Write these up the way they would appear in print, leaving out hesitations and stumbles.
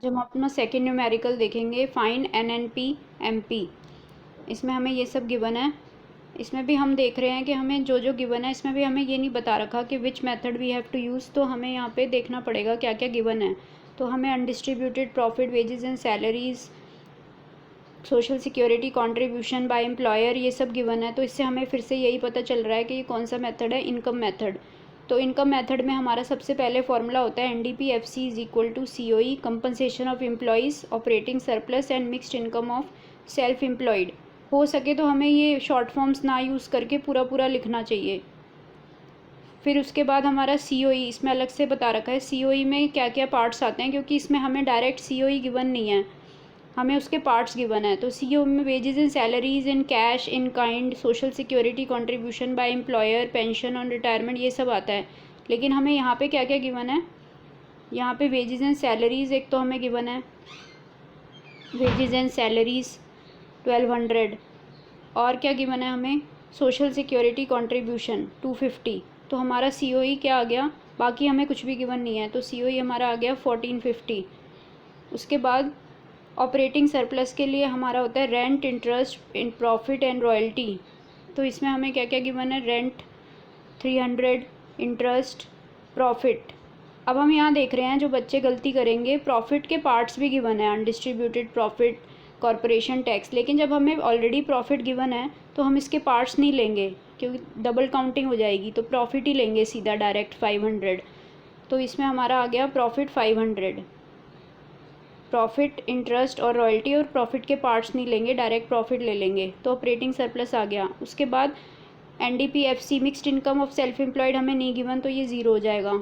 आज हम अपना सेकेंड न्यूमेरिकल देखेंगे, फाइंड NNP MP। इसमें हमें ये सब गिवन है। इसमें भी हम देख रहे हैं कि हमें जो जो गिवन है, इसमें भी हमें ये नहीं बता रखा कि which method we have to use. तो हमें यहाँ पे देखना पड़ेगा क्या क्या गिवन है। तो हमें undistributed profit, wages and salaries, social security contribution by employer, ये सब गिवन है। तो इससे हमें फिर से यही पता चल रहा है कि ये कौन सा मेथड है, इनकम मेथड। तो इनकम मेथड में हमारा सबसे पहले फॉर्मूला होता है NDP-FC is equal to COE, compensation of employees, operating surplus and mixed income of self employed. हो सके तो हमें ये शॉर्ट फॉर्म्स ना यूज़ करके पूरा पूरा लिखना चाहिए। फिर उसके बाद हमारा COE, इसमें अलग से बता रखा है COE में क्या क्या पार्ट्स आते हैं, क्योंकि इसमें हमें डायरेक्ट COE गिवन नहीं है, हमें उसके पार्ट्स गिवन है। तो COE में wages and salaries in cash, in kind, social security contribution by employer, pension on retirement, ये सब आता है। लेकिन हमें यहाँ पे क्या क्या गिवन है, यहाँ पे वेजेस एंड सैलरीज एक तो हमें गिवन है, वेजेस एंड सैलरीज 1200। और क्या गिवन है हमें, सोशल सिक्योरिटी कंट्रीब्यूशन 250। तो हमारा COE क्या आ गया, बाकी हमें कुछ भी गिवन नहीं है, तो COE हमारा आ गया 1450। उसके बाद ऑपरेटिंग सरप्लस के लिए हमारा होता है rent, interest, in profit and royalty. तो इसमें हमें क्या क्या गिवन है, रेंट 300, इंटरेस्ट, प्रॉफिट। अब हम यहाँ देख रहे हैं जो बच्चे गलती करेंगे, प्रॉफिट के पार्ट्स भी गिवन है, अनडिस्ट्रीब्यूटेड प्रॉफिट, कॉरपोरेशन टैक्स। लेकिन जब हमें ऑलरेडी प्रॉफिट गिवन है तो हम इसके पार्ट्स नहीं लेंगे, क्योंकि डबल काउंटिंग हो जाएगी। तो प्रॉफिट ही लेंगे सीधा डायरेक्ट 500। तो इसमें हमारा आ गया प्रॉफिट 500। प्रॉफिट, इंटरेस्ट और रॉयल्टी और प्रॉफिट के पार्ट्स नहीं लेंगे, डायरेक्ट प्रॉफिट ले लेंगे। तो ऑपरेटिंग सरप्लस आ गया। उसके बाद NDP-FC, mixed income of self employed हमें नहीं गिवन, तो ये ज़ीरो हो जाएगा।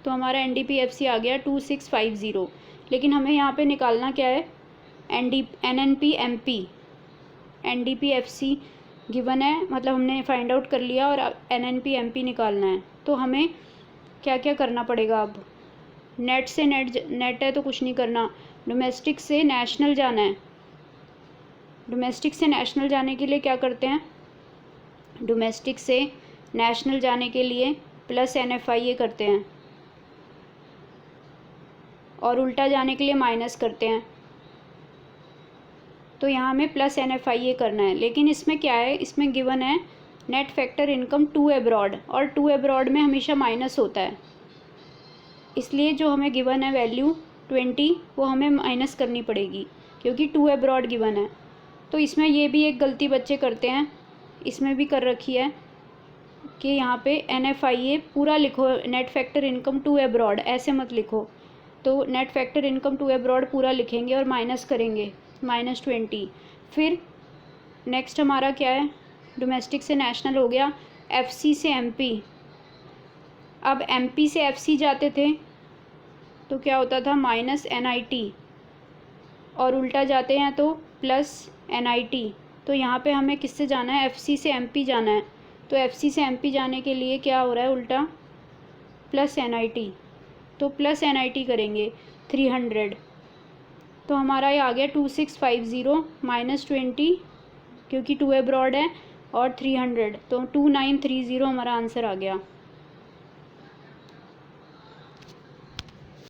तो हमारा NDP-FC आ गया 2650। लेकिन हमें यहाँ पे निकालना क्या है, NNP MP। NDP-FC गिवन है, मतलब हमने फाइंड आउट कर लिया, और NNP MP निकालना है। तो हमें क्या क्या करना पड़ेगा अब, नेट से नेट है तो कुछ नहीं करना, डोमेस्टिक से नेशनल जाना है। डोमेस्टिक से नेशनल जाने के लिए क्या करते हैं, डोमेस्टिक से नेशनल जाने के लिए प्लस NFIA करते हैं, और उल्टा जाने के लिए माइनस करते हैं। तो यहाँ हमें प्लस NFIA करना है। लेकिन इसमें क्या है, इसमें गिवन है net factor income to abroad, और टू अब्रॉड में हमेशा माइनस होता है। इसलिए जो हमें गिवन है वैल्यू 20, वो हमें माइनस करनी पड़ेगी, क्योंकि टू अब्रॉड गिवन है। तो इसमें ये भी एक गलती बच्चे करते हैं, इसमें भी कर रखी है कि यहाँ पे NFIA पूरा लिखो, net factor income to abroad, ऐसे मत लिखो। तो net factor income to abroad पूरा लिखेंगे और माइनस करेंगे, -20। फिर नेक्स्ट हमारा क्या है, डोमेस्टिक से नेशनल हो गया, FC से MP। अब MP से FC जाते थे तो क्या होता था, -NIT, और उल्टा जाते हैं तो प्लस NIT। तो यहाँ पे हमें किससे जाना है, FC से MP जाना है। तो FC से MP जाने के लिए क्या हो रहा है, उल्टा प्लस NIT। तो प्लस NIT करेंगे 300। तो हमारा ये आ गया 2650 -20, क्योंकि टू अब्रॉड है, और 300, तो 2930 हमारा आंसर आ गया।